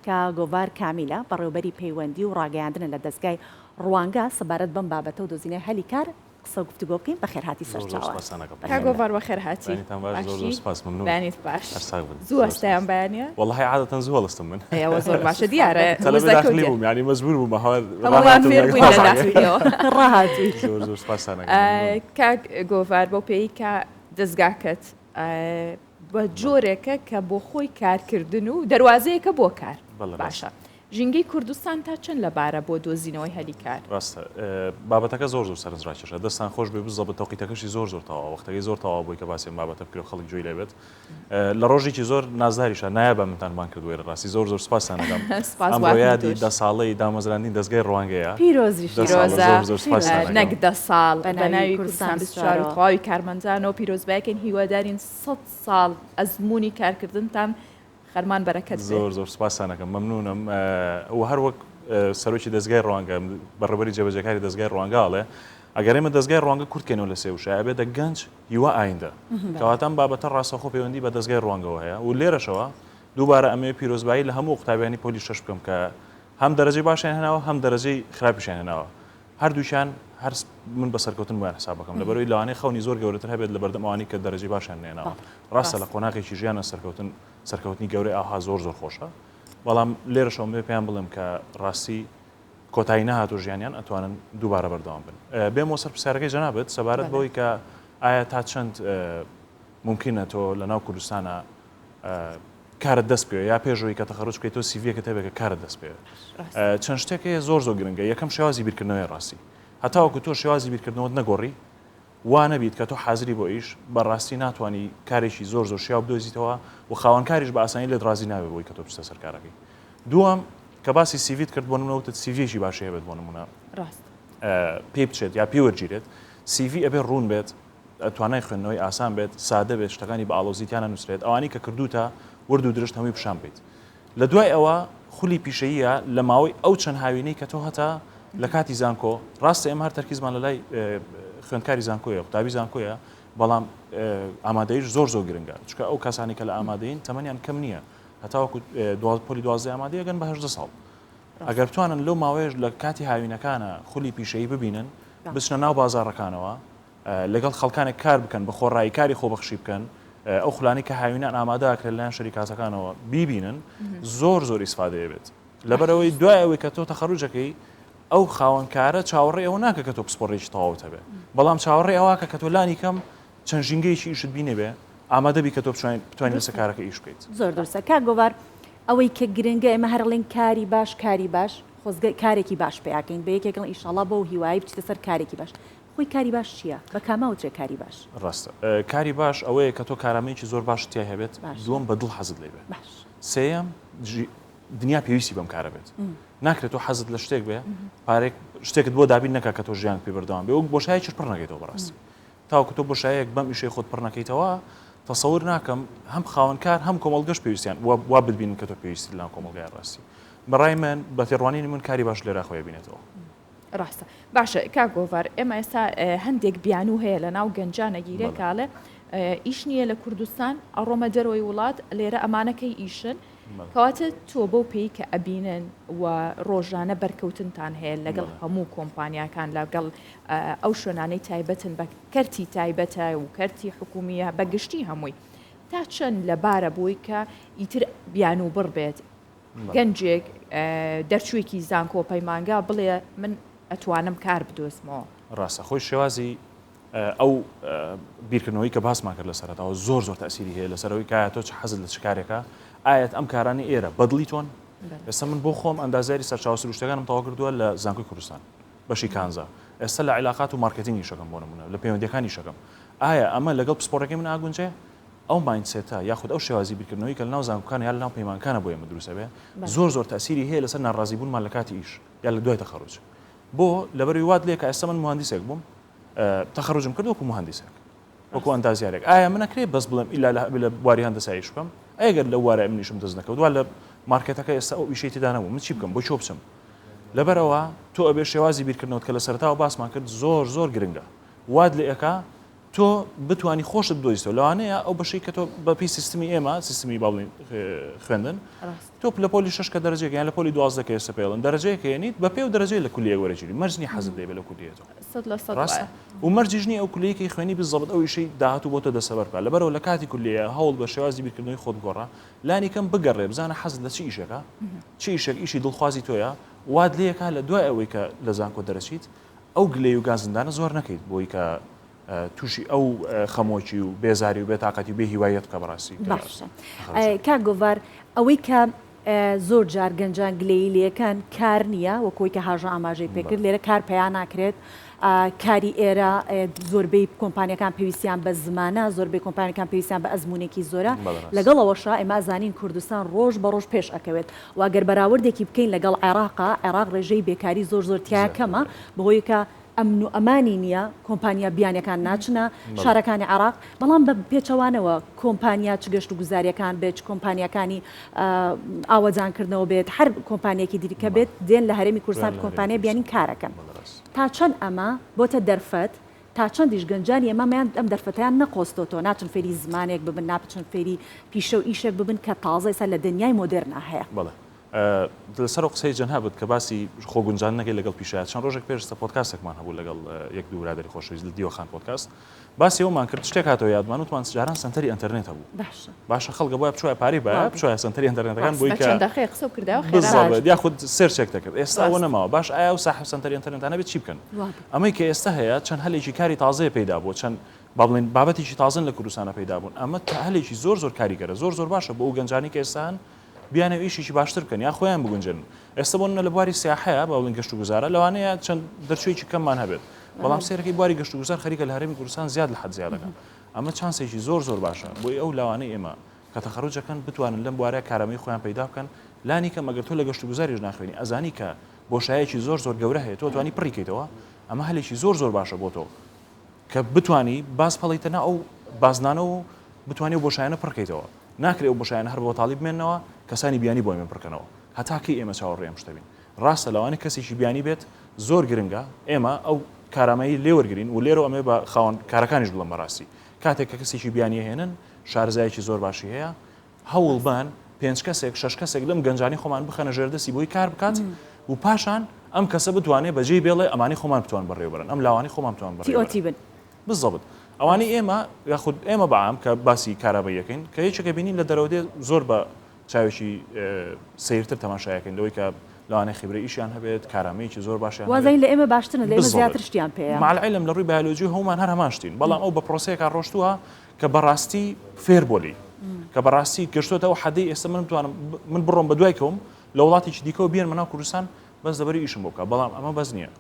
کە گۆڤار کامیلە بەڕێوەبەری پەیوەندی و ڕاگەیاندنە لە دەستگای ڕوانگە سەبارەت بەم بابەتە و دۆزینەی هەلی کار قسە و گفتوگۆ بکەین بە خێرهاتی سەرچاوە. کا گۆڤار بەخێرهاتی بەیانیت باش زوو هەستایان بەیانە والله عادة زوو هەڵستم من ئەوە زۆر باشە دیارە داخلی بووم ینی مەجبور بووم هەمووان فێر بووین لە داخلیەوە ڕاهاتووی. زۆر سپاسانە کاک گۆڤار بۆ پێی کە دەستگاکەت بە جۆرێکە کە بۆ خۆی کارکردن و دەواازەیەکە بۆ کار باشە. ژینگەی کوردستان تا چەند لەبارە بۆ دۆزینەوەی هەلی کار؟ ڕاستە بابەتەکە زۆر سەرنجڕاکێشە دەستان خۆش بێ بزە بە تەوقیتەکەشی زۆر تەواو وەختەکەی زۆر تەواو بووی کە باسێ بابەتە بکرێ خەڵک جوێی لێبێت لە ڕۆژێکی زۆر نازداریشە نایە بە منتانمان کردوێ ڕاستی زۆر سپاسان دەکەم ئەم یادی 10 ساڵەی دامەزراندنی دەستگای ڕوانگەیە پیرۆزی نەک 10 ساڵ بە ناوی کوردستان تەواوی کارمەندانەوە پیرۆزبایەکەن هیوادارین 100 ساڵ ئەزمموی کارکردنتان خەرمان بەرەکەت زۆر سپاسانەکەم مەمنونم و هەر وەک سەرۆکی دەستگای ڕوانگە بەڕێوەبەری جێبەجێکاری دەستگای ڕوانگەڵێ ئەگەر ئێمە دەستگای ڕوانگە کورتکەنەوە لە سێوشە بێتە گەنج هیوا ئایندە کەواتەم بابەتە ڕاستەخۆ پەیوەندی بە دەستگای ڕوانگەوە هەیە و لێرەشەوە دووبارە ئەمێ پیرۆزبایی لە هەموو قوتابیانی پۆلی شەش بکەم کە هەم دەرەجەی باشیان هێناوە هەم دەرەجەی خراپیشیان هێناوە هەردووشیان هەر من بە سەرکەوتن وایە حساب بکەم لەبەرەوەی لەوانەیە خەونی زۆر گەورەتر هەبێت لە بەردەمەوانی کە دەرەجەی باشیان هێناوە ڕاستە لە قۆناغێکی ژیانە سەرکەوتنی گەورەی ئاها زۆر خۆشە بەڵام لێرەشەوە مێ پێیان بڵێم کە ڕاستی کۆتایی نەهاتوو ژیانیان ئەتوانن دووبارە بەردەوام بن بێمەوە سەر پرسیارەکەی جەنابەت سەبارەت بەوەی کە ئایا تا چەند ممکنە تۆ لە ناو کوردستانە کارت دەست پێ یا پێشەوەی کە تەخەڕوج بکەیتەوە سیڤیەکە هەبێت کە کارت دەست پێ چەند شتێکەیە زۆر گرنگە یەکەم شێوازی بیرکردنەوەی ڕاستی هەتاوەکو تۆ شێوازی بیرکردنەوەت نەگۆڕی وانە بیت کە تۆ حازری بۆ ئیش بەڕاستی ناتوانانی کارێکی زۆر شیاو بدۆزیتەوە و خاوەنکاریش بە ئاسانی لێت ڕازی نابێت بۆی کە تۆ بچتە سەرکارەکەی دووەم کە باسی سیڤیت کرد بۆ نمونەوتت سیڤیەکی باشە هەبێت بۆ نمونە پێ بچێت یا پێوەرگیرێت سیڤی ئەبێ ڕوون بێت توانای خوێندنەوەی ئاسان بێت سادە بێت شتەکانی بە ئاڵۆزیتیانە نووسێت ئەوانی کە کردوتە ورد و درشت هەمووی پیشان بیت لە دوای ئەوە خولی پیشەیە لە ماوەی ئەو چەند هاوینەی کە تۆ هەتا لە کاتی زانکۆ ڕاستە ئێمە هەر تەرکیزمان لە لای خوێندکاری زانکۆیە قوتابی زانکۆیە بەڵام ئامادەیش زۆر گرنگە چکە ئەو کەسانی کە لە ئامادەین تەمەنیان کەم نییە هەتاوەکو پۆلی 12 ئامادەیە گەن بە 18 ساڵ ئەگەر بتوانن لەو ماوەیەش لە کاتی هاوینەکانە خولی پیشەیی ببینن بچنە ناو بازاڕەکانەوە لەگەڵ خەڵکانێک کار بکەن بە خۆڕایی کاری خۆبەخشی بکەن ئەو خولانی کە هاوینان ئامادەکرێت لەلایەن شەریکاسەکانەوە بیبینن زۆر ئیسفادەیە بێت لەبەرەوەی دوای ئەوەی کە تۆ تەخەڕوجەکەی ئەو خاوەنکارە چاوەڕێ ئەوە ناکە کە تۆ پسپۆڕێکی تەواوت هەبێ بەڵام چاوەڕێ ئەوواکە کە تۆ لانی کەم چەند ژینگەیەکی ئیشت بینێ بێ ئامادەبی کە تۆ بتوانین لەسەر کارەکە ئیش بکەیت زۆر دەرسە کا گۆڤار ئەوەی کە گرنگە ئێمە هەرڵێن کاری باش خۆزگە کارێکی باش پێیاکەین بە یەکێکڵ ئیشەڵا بۆ هیوایی بچیتە سەر کارێکی باش خۆی کاری باش چییە بە کاماوترێ کاری باش ڕاستە کاری باش ئەوەیە کە تۆ کارامەیەکی زۆر باش تیا هەبێت دووەم بە دڵ حەزت لێ بێت سێەم دنیا پێویستی بەم کارە بێت ناکرێت تۆ حەزت لە شتێک بێ پارێک شتێکت بۆ دابین نەکە کە تۆ ژیان پێ بەردەوام بێ وەک بۆشایەکی پڕ نەکەیتەوە بەڕاستی تاوەکو تۆ بۆشایەک بەم ئیشەی خۆت پڕ نەکەیتەوە تەسەور ناکەم هەم خاوەنکار هەم کۆمەڵگەش پێویستیان وا ببینن کە تۆ پێویستی لەناو کۆمەڵگای ڕاستی بەڕای من بە تێڕوانینی من کاری باش لێرە خۆی بینێتەوە ڕاستە باشە کا گۆڤار ئێمە ئێستا هەندێک بیان و هەیە لە ناو گەنجانە گیرێ کاڵێ ئیش نییە لە کوردستان ئەڕۆمە دەرەوەی وڵات لێرە ئەمانەکەی ئیشن کەواتە تۆ بۆ پێی کە ئەبینن و ڕۆژانە بەرکەوتنتان هەیە لەگەڵ هەموو کۆمپانیاکان لەگەڵ ئەو شوێنانەی تایبەتن بە کەرتی تایبەتە و کەرتی حکومیە بەگشتی هەمووی تا چەند لەبارە بووی کە ئیتر بیان و بڕ بێت گەنجێک دەرچوویەکی زانکۆ پەیمانگا بڵێ من ئەتوانم کار بدۆزمەوە ڕاستە خۆی شێوازی ئەو بیرکردنەوەی کە باسمان کرد لەسەرەتەوە زۆر تەسیری هەیە لەسەرەوەی کایە تۆ چ حەزت لە چ کارێکە ئاەت ئەم کارانی ئێرە بەدڵی تۆن ئێستا من بۆ خۆم ئەندازیاری سەرچاو سروشتەکانم تەواو کردووە لە زانکۆی کوردستان بەشی کانزا ئێستا لە عیلاقات و مارکتینگی شەکەم بۆ نمونە لە پەیوەندیەکانی شەکەم ئایا ئەمە لەگەڵ پسپۆڕەکەی من ئاگونجێ ئەو ماینسێتە یاخود ئەو شێوازی بیرکردنەوەی کە لە ناو زانکۆکان یا لە ناو پەیمانکانە بۆ ئێمە دروستە بێ زۆر تەسیری هەیە لەسەر ناڕازیبوونمان لە کاتی ئیش یا لە دوای تەخەڕوج بۆ لەبەروی وات لێ کە ئێستا من مهندسێک بووم تەخەڕوجم کرد وەکو مهندسێک وەکو ئەندازیارێک ئایا من نەکرێت بەس بڵێم ئیلا لە بواری هەندەساییش بکەم ئەگەر لە وارە منیشم دەست نەکەوت وا لە مارکێتەکە ئێستا ئەو ئیشەی تێدا نەبوو من چی بکەم بۆ چۆ بچم لەبەرەوە تۆ ئەبێ شێوازی بیرکردنەوەت کە لەسەرتاوە باسمان کرد زۆر گرنگە واد لێ ئەکا تۆ بتوانی خۆشت بدۆیستەوە لەوانەیە ئەو بەشەی کە تۆ بەپی سیستمی ئێمە سیستمی باڵین خوێندن تۆ لە پۆلی 6 کە دەرەجەیەک یان لە پۆلی 12 کە ئێستا پێڵن دەرەجەیەک هێنیت بە پێ و دەرەجەی لە کولیە وەرەگیری مەرجنی حەزت دەبێت لە کولیەوە ڕاستە و مەرجیژنی ئەو کولیەکەی خوێنی بزەبت ئەو ئیشەی داهاتوو بۆ تۆ دەسەبەر بکات لەبەرەوە لە کاتی کولیە هەوڵ بە شێوازی بیرکردنەوەی خۆت گۆڕا لانی کەم بگەڕێ بزانە حەزت لە چی ئیشەکە چی ئیشێک ئیشی دڵخوازی تۆیە واد لێکا لە دوای ئەوەی کە لە زانکۆ دەرەچیت ئەو گلەی و گازندانە زۆر نەکەیت بۆی کە تووشی ئەو خەمۆکی و بێزاری و بێتاقەتی بێ هیوایەت بکە بەڕاستی کاک گۆڤار ئەوەی کە زۆر جار گەنجان گلەیلیەکان کار نییە وەکۆی کە هاژە ئاماژەی پێکرد لێرە کار پێیان ناکرێت کاری ئێرە زۆربەی کۆمپانیەکان پێویستیان بە زمانە زۆربەی کۆمپانیەکان پێویستیان بە ئەزمونێکی زۆرە لەگەڵەوەشە ئێمە زانین کوردستان ڕۆژ بە ڕۆژ پێش ئەکەوێت واگەر بەراوردێکی بکەین لەگەڵ عێراق ڕێژەی بێکاری زۆر زۆرتیا کەمە بەهۆی کە ئەمن و ئەمانی نییە کۆمپانیا بیانەکان ناچنە شارەکانی عێراق بەڵام بە پێچەوانەوە کۆمپانیا چ گەشت و گوزاریەکان بێت کۆمپانیەکانی ئاوەجانکردنەوە بێت هەر کۆمپانیەکی دیریکە بێت دێن لە هەرێمی کوردستان کۆمپانیا بیانی کارەکەن تا چەند ئەمە بۆتە دەرفەت تا چەندیش گەنجانی ئەمەیان ئەم دەرفەتیان نەقۆستۆتۆ ناچن فێری زمانێک ببن ناچن فێری پیشە و ئیشێک ببن کە تازە ئێستا لە دنیای مۆدرنا هەیە لەسەر قسەی جەنها بوت کە باسی خۆگونجان نەکەی لەگەڵ پیشایەت چەند ڕۆژێک پێشتە پۆدکاستێکمان هەبوو لەگەڵ یەک دوو برادری خۆشەویست لە دیوەخان پۆدکاست باسی ئەومان کرد شتێک هاتەوە یادمان وتمان جاران سنتەری ئینتەرنێت هەبوو باشە خەڵکە بۆیە بچووە پارەی بە بچووە سنتەری ئینتەرنێتەکان بۆی کە یاخود سێرچێک دەکرد ئێستا ئەوە نەماوە باش ئایا و ساحب سنتەری ئینتەرنێتانە بێت چی بکەن ئەمەی کە ئێستا هەیە چەند هەلێکی کاری تازەیە پەیدا بوو چەند باڵێن بابەتێکی تازن لە کوردستانە پەیدا بوون ئەمە تا هەلێکی زۆر کاریگەرە زۆر باشە بۆ ئەو گەنجانی کە ئێستان بیانە ئیشیشی باشتر بکەن یا خۆیان بگونجن ئێستا بۆ لە بواری سیاحەیە باڵین گەشت و گوزارە لەوانەیە چەند دەرچوویکی کەممان هەبێت بەڵام سێرەکەی بواری گەشت و گوزار خەریکە لە هەرێمی کوردستان زیاد لە حەد زیادەکە ئەمە چانسێکی زۆر باشە بۆی ئەو لاوانەی ئێمە کە تەخەڕوجەکەن بتوانن لەم بوارەیە کارامەی خۆیان پەیدا بکەن لانی کە مەگەر تۆ لە گەشت و گوزاریش ناخوێنی ئەزانی کە بۆشایەکی زۆر گەورە هەیە تۆ توانی پڕیکەیتەوە ئەمە هەلێکی زۆر باشە بۆ تۆ کە بتانی باز پەڵیتەنا ئەو بازنانە و بتوانانی بۆشایانە پڕکەیتەوە ناکرێت ئەو بۆشایانە هەر بۆ تاڵی بمێنەوە کەسانی بیانی بۆ ئێمە بڕکەنەوە هەتاکەی ئێمە چاوەڕێم شتەبین ڕاستە لەوانەیە کەسێکی بیانی بێت زۆر گرنگە ئێمە ئەو کارامەیی لێوەرگرین و لێرە ئەمێ بە خاوەن کارەکانیش بڵم بەڕاستی کاتێک کە کەسێکی بیانی هێنن شارزایەکی زۆر باشی هەیە هەوڵبان 5 کەسێک 6 کەسێک لەم گەنجانی خۆمان بخەنە ژێردەسی بۆی کار بکات و پاشان ئەم کەسە بتوانێت بەجێ بێڵێ ئەمانی خۆمان بتوان بەڕێوەبرن ئەم لاوانی خۆمان بتوان بەڕێوەبرن بزەبت ئەوانەی ئێمە یاخود ئێمە بەعام کە باسی کارابەیەکەین کە هیچێکە بینین لە دەرەوە زۆر بە چاوێکی سیرتر تەماشایەکەین لەوەی کە لەوانەیە خبرە ئیشیان هەبێت کارامەیەکی زۆر باشیان وازای لە ئێمە باشترن لە ئێمە زیاتر شتیان پێەیە ماڵعیلم لە ڕووی بیولۆژی هەمومان هەر هەماشتین بەڵام ئەو بە پرۆسەیەکان ڕۆشتووە کە بەڕاستی فێر بۆلی کە بەڕاستی گەشتۆتەوە حەدەی ئێستا من بتوانم من بڕۆم بە دوای کەوم لە وڵاتێکی دیکەوە بیان مەناو کوردستان بەس دەبەری ئیشم بۆ بکە بەڵام ئەمە بەس نییە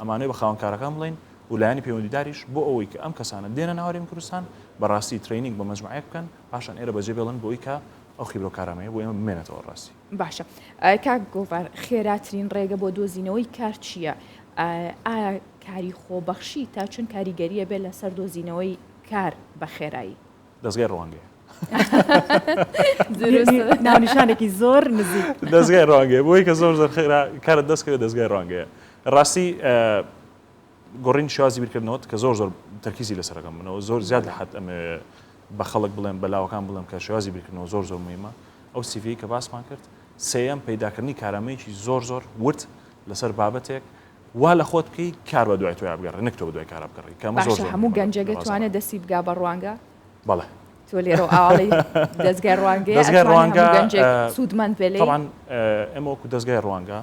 ئەمانەی بە خاوەنکارەکان بڵین و لایانی پەیوەندیداریش بۆ ئەوەی کە ئەم کەسانە دێنە ناوەڕێمی کوردستان بەڕاستی ترینینگ بە مەجموعەیەک بکەن پاشان ئێرە بەجێ بێڵن بۆی کە ئەو خیبرە کارامەیە بۆ ئێمە بمێنێتەوە ڕاستی باشە کاک گۆڤار خێراترین ڕێگە بۆ دۆزینەوەی کار چییە ئایا کاری خۆبەخشی تا چون کاریگەریە بێت لەسەر دۆزینەوەی کار بە خێرایی دەستگای ڕوانگەیە ناونیشانێکی زۆر نزیک دەستگای ڕوانگەیە بۆی کە زۆر کارت دەستکەوێت دەستگای ڕوانگەیە ڕاستی گۆڕین شێوازی بیرکردنەوە کە زۆر تەرکیزی لەسەرەکەم بنەوە زۆر زیاد لە حەد ئەمە بە خەڵک بڵێم بەلاوەکان بڵێم کە شێوازی بیرکردنەوە زۆر مهمە ئەو سیڤی کە باسمان کرد سێەم پەیداکردنی کارامەیەکی زۆر ورد لەسەر بابەتێک وا لە خۆت بکەی کار بە دوای تۆ یابگەڕێ نەک تۆ بە دوای کارا بگەڕی کە باشە هەموو گەنجەکە توانێت دەستی بگا بە ڕوانگە بەڵێ تۆ لێرە ئاڵی دەستگای ڕوانگەی سوودمەند پێ طبعاً ئێمە وەکو دەستگای ڕوانگە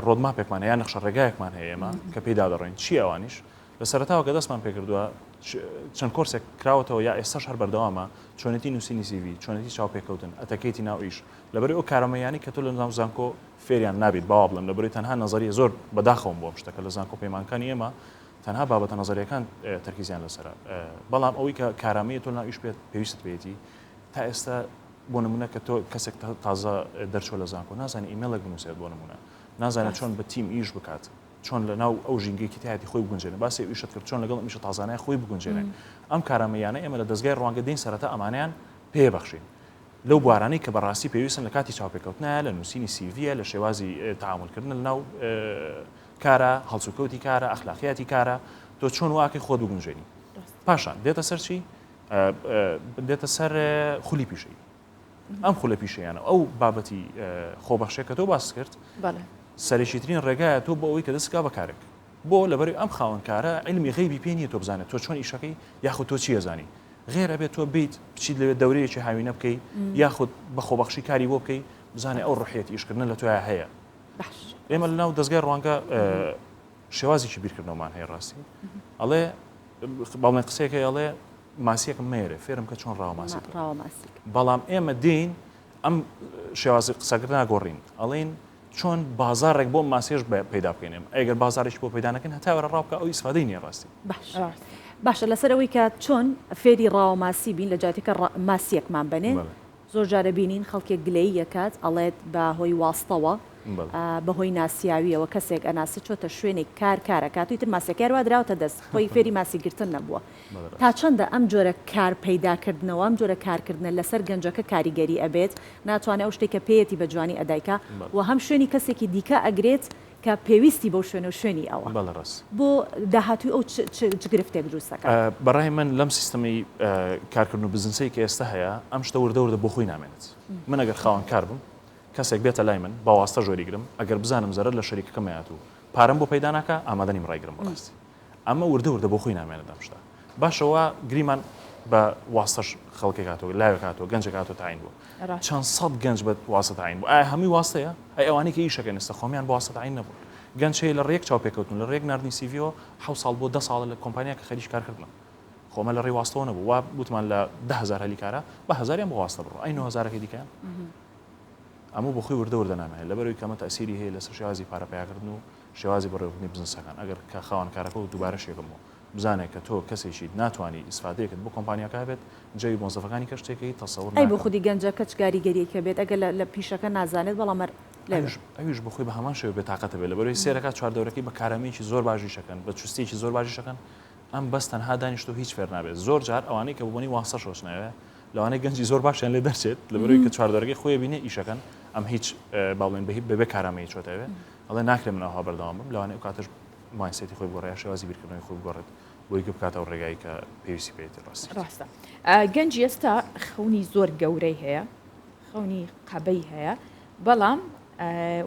ڕۆدماپێکمان یان نەخشە ڕێگایەکمان هەیە ئێمە کە پێدا دەڕۆین چی ئەوانیش لە سەرەتاوە کە دەستمان پێکردووە چەند کۆرسێک کراوەتەوە یا ئێستاش هەر بەردەوامە چۆنێتی نووسینی CV چۆنێتی چاوپێکەوتن ئەتەکەیتی ناو ئیش لەبەرەوەی ئەو کارەمەیانی کە تۆ لە ناو زانکۆ فێریان نابێت باوا بڵێم لەبەرەوەی تەنها نەزەریە زۆر بەداخەوم بۆ شتەکە لە زانکۆ پەیمانەکانی ئێمە تەنها بابەتە نەزەریەکان تەرکیزیان لەسەرە بەڵام ئەوەی کە کارامەیە تۆ ناو ئیش پێویستت بێتی تا ئێستا بۆ نمونە کە تۆ کەسێک تازە دەرچۆ لە زانکۆ نازانی ئیمێلێک بنووسێت بۆ نمونە نازانێت چۆن بە تیم ئیش بکات چۆن لە ناو ئەو ژینگەیەکی تایەتی خۆی بگونجێنێ باسی ئیشت کرد چۆن لەگەڵ ئیشە تازانای خۆی بگونجێنێ ئەم کارامەیانە ئێمە لە دەستگای ڕوانگە دێین سەرەتا ئەمانیان پێبەخشین لەو بوارانەی کە بەڕاستی پێویستن لە کاتی چاوپێکەوتنایە لە نووسینی سیڤە لە شێوازی تەعاملکردن لە ناو کارە هەڵسوکەوتی کارە ئەخلاقیاتی کارە تۆ چۆن واکەی خۆت بگونجێنی پاشان دێتە سەر چی دێتە سەر خولی پیشەی ئەم خولە پیشەیانە ئەو بابەتی خۆبەخشێک کە تۆ باس کرد سەرێکیترین ڕێگایە تۆ بۆ ئەوەی کە دەستگا بەکارێک بۆ لەبەر ئەم خاوەنکارە علمی غەیبی پێ نییە تۆ بزانێت تۆ چۆن ئیشەکەی یاخود تۆ چی ئەزانی غێرە بێت تۆ بیت بچیت لەوێت دەورەیەکی هاوینە بکەی یاخود بە خۆبەخشی کاری بۆ بکەی بزانێ ئەو ڕوحیەتی ئیشکردن لە تۆیە هەیە ئێمە لەناو دەستگای ڕوانگە شێوازێکی بیرکردنەوەمان هەیە ڕاستی ئەڵێ باڵێن قسەیەکە ئەڵێ ماسیەکەم مێرە فێرم کە چۆن ڕاوماسی بەڵام ئێمە دێین ئەم شێوازی قسەکردن ناگۆڕین ئەڵێن چۆن بازارێک بۆ ماسێش پەیدا بکەینێم ئەگەر بازارێک بۆ پەیدا نەکەن هەتاوەرە ڕاوکە ئەو ئیسفادەی نییە ڕاستی باشە لەسەرەوەی کە چۆن فێری ڕاوماسی بین لە جاتێکە ماسیەکمان بنێ زۆر جارە بینین خەڵکێک گلەی یەکات ئەڵێت بە هۆی واستەوە بەهۆی ناسیاویەوە کەسێک ئەناسی چۆتە شوێنێک کارەکات تر ماسیەکار وا دراوتە دەست خۆی فێری ماسیگرتن نەبووە تا چەندە ئەم جۆرە کار پەیداکردنەوە ئەم جۆرە کارکردن لەسەر گەنجەکە کاریگەری ئەبێت ناتوانێت ئەو شتێکە پێیەتی بە جوانی ئەدایکە و هەم شوێنی کەسێکی دیکە ئەگرێت کە پێویستی بۆ شوێن و شوێنی ئەوە بۆ داهاتوی ئەو گرفتێک دروستەکە بەڕای من لەم سیستەمی کارکردن و بزنسەی کە ئێستا هەیە ئەم شتە وردە بۆ خۆی نامێنێت من ئەگەر خاوەن کار بم کەسێک بێتە لای من باواستە ژۆریگرم ئەگەر بزانم زەرەر لە شەریکەکەم هەیە و پارەم بۆ پەیدا ناکە ئامادەنیم ڕایگرم بەڕاستی ئەمە وردە بۆ خۆی نامێنێت ئەم شتە باشەوە گریمان بە واستەش خەڵکێک هاتەوە لایەک هاتەوە گەنجێک هاتۆ تاین بوو چەند سەد گەنج بە واستە تاین بوو ئایا هەمووی واستەیە ئەی ئەوانەی کە ئیشەکەن ئێستا خۆمیان بە واستە تاین نەبوون گەنج هەیە لە ڕێک چاوپێکەوتن لە ڕێک ناردنی سیڤیەوە 7 ساڵ بۆ 10 ساڵ لە کۆمپانیا کە خەریک کارکردن خۆمە لە ڕێی واستەوە نەبوو وا بوتمان لە 10,000 هەلیکارە بە هەزاریان بۆ واستە بڕۆ ئەی 9,000ەکەی دیکەیان ئەموو بۆ خۆی وردە نامێت لەبەرەوەی کەمە تەسیری هەیە لەسەر شێوازی پارەپیاکردن و شێوازی بەڕێوەبردنی بزنسەکان ئەگەر کە خاوەنکارەکە و دووبارە شێکمەوە بزانێت کە تۆ کەسێکی ناتوانانی ئیسفادەیەکت بۆ کۆمپانیاکە بێت جێوی مۆزەفەکانی کە شتێکی تەسەوڕ ئەی بۆ خودی گەنجەکە کاریگەریەکە بێت ئەگەر لە پیشەکە نازانێت بەڵام ئەویش بە خۆی بە هەمان شێوە بێتاقەتە بێت لەبەرەوەی سێرەکە چواردەورەکەی بە کارەمەیەکی زۆر باشی شەکەن بە چستێکی زۆر باشی شەکەن ئەم بەس تەنها دانیشتۆ هیچ فێر نابێت زۆر جار ئەوانەی کە بوونی واسە شۆشنەوە لەوانەی گەنجی زۆر باشیان لێ دەرچێت لەبەرەوەی کە چواردەورەکەی خۆی بینێ ئیشەکەن ئەم هیچ باڵێن بەبێ کارامەیە چۆتەوێت ئەڵێ ناکرێت منەوە بەردەوام بم لەوانەیە کاتش مایسێتی خۆی گۆڕای شێوازی بیرکردنەوەی خۆی گۆڕێت بۆی بکاتەوە ڕێگایی کە پێویستی پێێتی ڕاستە گەنج ئێستا خەونی زۆر گەورەی هەیە خەونی قەبەی هەیە بەڵام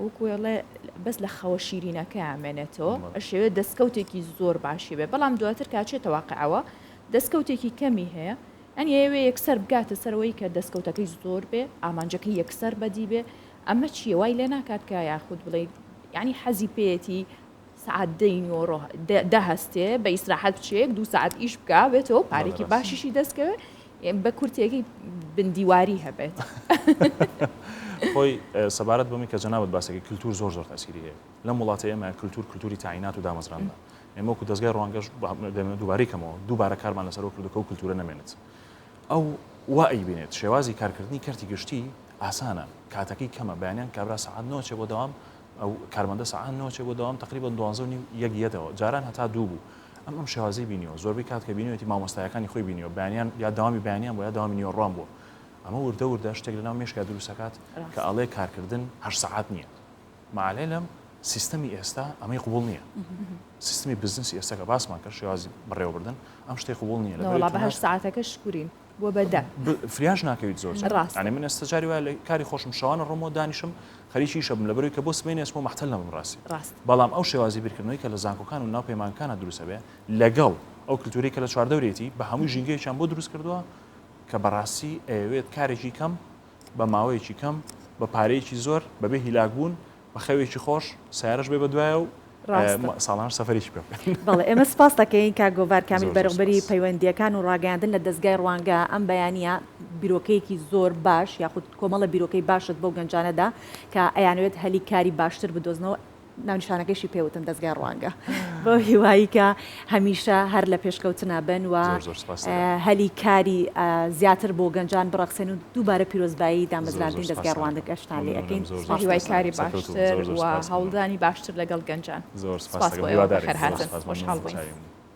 وەکوێڵێ بەس لە خەوە شیرینەکە ئامێنێتەوە ئەشێوێت دەستکەوتێکی زۆر باشی بێ بەڵام دواتر کاچێتە واقعەوە دەستکەوتێکی کەمی هەیە ئەنی ئەوێ یەکسەر بگاتە سەرەوەی کە دەستکەوتەکەی زۆر بێ ئامانجەکەی یەکسەر بەدی بێ ئەمە چیە وای لێ ناکات کە یاخود بڵێ ینی حەزی پێێتی سعات دەینۆڕۆ دەهستێ بە ئیسراحەت بچێک 2 ساعت ئیش بکە بێتەوە پارێکی باشیشی دەستکەوێت بە کورتێکی بندیواری هەبێت خۆی سەبارەت بەمی کە جەنابەت باسێکی کللتور زۆر تاسیری هەیە لەم وڵاتی ئێمە کللتوری تاینات و دامەزراندا ئێمە وەکو دەستگای ڕوانگەش دووبارەیکەمەوە دووبارە کارمان لەسەرەوە کردوکە و کللتورە نامێنێت ئەو وا ئەیبێنێت شێوازی کارکردنی کەرتی گشتی ئاسانە کاتەکەی کەمە بەیانیان کابرا سەعات 9 چێ بۆ دەوام ئەو کارمەندە سەعات 9 چێ بۆ دەوام تقریبا 12:30 یەکەوە جاران هەتا 2 بوو ئەم شێوازی بینیەوە زۆربەی کات کە بینیوێتی مامۆستایەکانی خۆی بینیەوە بەیانیان یا داوامی بەیانیان بۆ یا داوامی نیوەڕوان بووە ئەمە وردە شتێک لەناو مێشکا دروستەکات کە ئەڵێ کارکردن 8 ساعات نییە معلێ لەم سیستەمی ئێستا ئەمەی قوبوڵ نییە سیستمی بزنسی ئێستا کە باسمان کرد شێوازی بەڕێوەبردن ئەم شتێک قوبوڵ نییە لەوڵا بە 8 ساعتەکە شکورین بۆ بەدە فریاش ناکەویت زۆر ئەنێ من ئێستا جاری وایە لە کاری خۆشم شەوانە ڕۆمەوە دانیشم خەریکی شەبم لەبەرەوەی کە بۆ سبەی ئێسمە مەحتەل نەبم ڕاستی بەڵام ئەو شێوازی بیرکردنەوەی کە لە زانکۆکان و ناوپەیمانکانە دروستە بێ لەگەڵ ئەو کللتوری کە لە چواردەورێتی بە هەموو ژینگەیەکیان بۆ دروست کردووە کە بەڕاستی ئەوێت کارێکی کەم بە ماوەیەکی کەم بە پارەیەکی زۆر بەبێ هیلاکبوون بە خەوێکی خۆش سیارەش بێ بەدوایە و ساڵان سەفەرێکی پێ بەڵێ ئێمە سپاس دەکەین کا گۆڤار کامیل بەرەبەری پەیوەندیەکان و ڕاگەاندن لە دەستگای ڕوانگە ئەم بەیانە بیرۆکەیەکی زۆر باش یاخود کۆمەڵە بیرۆکەی باشت بۆ گەنجانەدا کە ئەیانوێت هەلی کاری باشتر بدۆزنەوە ناونیشانەکەشی پێوتم دەستگای ڕوانگە بۆ هیوایی کە هەمیشە هەر لە پێشکەوتنە بن و هەلی کاری زیاتر بۆ گەنجان بڕەخسێن و دووبارە پیرۆزبایی دامەزراندنی دەستگای ڕوانگەشتان لێ ئەەکەین هیوای کاری باشتر و هەوڵدانی باشتر لەگەڵ گەنجان زۆر سپاس بۆ ئێوە بەخێر هاتن خۆشحاڵ بووین